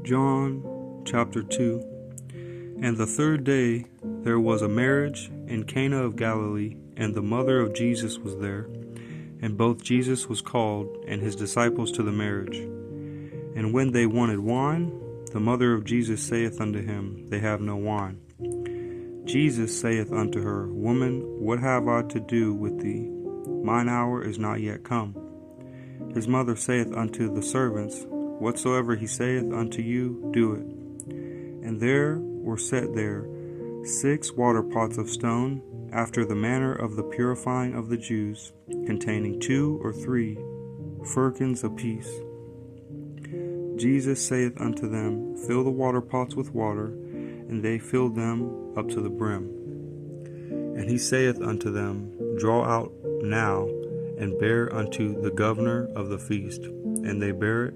John chapter 2. And the third day there was a marriage in Cana of Galilee, and the mother of Jesus was there. And both Jesus was called, and his disciples to the marriage. And when they wanted wine, the mother of Jesus saith unto him, They have no wine. Jesus saith unto her, Woman, what have I to do with thee? Mine hour is not yet come. His mother saith unto the servants, Whatsoever he saith unto you, do it. And there were set there 6 water pots of stone, after the manner of the purifying of the Jews, containing 2 or 3 firkins apiece. Jesus saith unto them, Fill the water pots with water. And they filled them up to the brim. And he saith unto them, Draw out now, and bear unto the governor of the feast. And they bare it.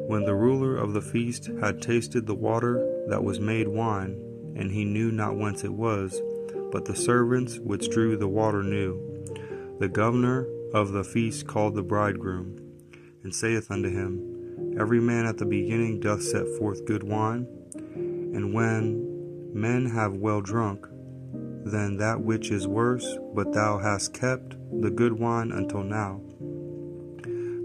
When the ruler of the feast had tasted the water that was made wine, and he knew not whence it was, but the servants which drew the water knew, the governor of the feast called the bridegroom, and saith unto him, Every man at the beginning doth set forth good wine, and when men have well drunk, then that which is worse, but thou hast kept the good wine until now.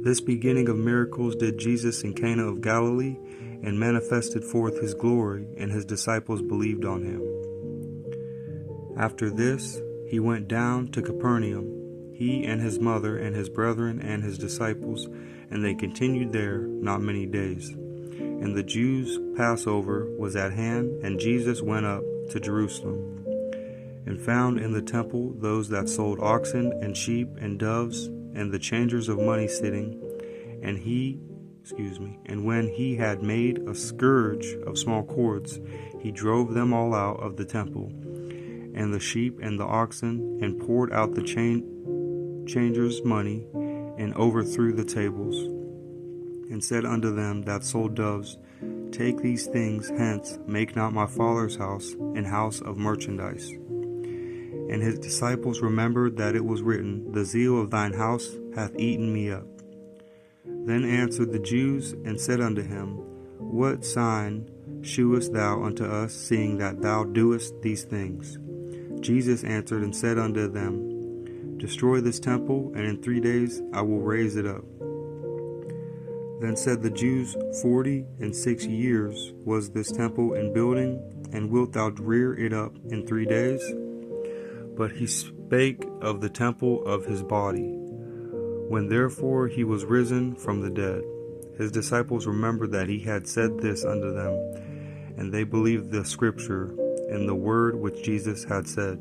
This beginning of miracles did Jesus in Cana of Galilee, and manifested forth his glory, and his disciples believed on him. After this, he went down to Capernaum, he and his mother and his brethren and his disciples, and they continued there not many days. And the Jews' Passover was at hand, and Jesus went up to Jerusalem, and found in the temple those that sold oxen and sheep and doves, and the changers of money sitting. And when he had made a scourge of small cords, he drove them all out of the temple, and the sheep and the oxen, and poured out the changers' money, and overthrew the tables, and said unto them that sold doves, Take these things hence, make not my Father's house an house of merchandise. And his disciples remembered that it was written, The zeal of thine house hath eaten me up. Then answered the Jews, and said unto him, What sign shewest thou unto us, seeing that thou doest these things? Jesus answered and said unto them, Destroy this temple, and in 3 days I will raise it up. Then said the Jews, 46 years was this temple in building, and wilt thou rear it up in 3 days? But he spake of the temple of his body. When therefore he was risen from the dead, his disciples remembered that he had said this unto them, and they believed the scripture and the word which Jesus had said.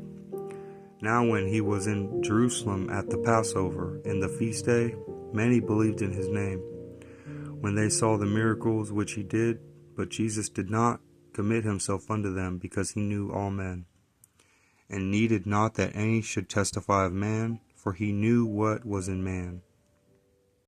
Now when he was in Jerusalem at the Passover, in the feast day, many believed in his name, when they saw the miracles which he did. But Jesus did not commit himself unto them, because he knew all men, and needed not that any should testify of man, for he knew what was in man.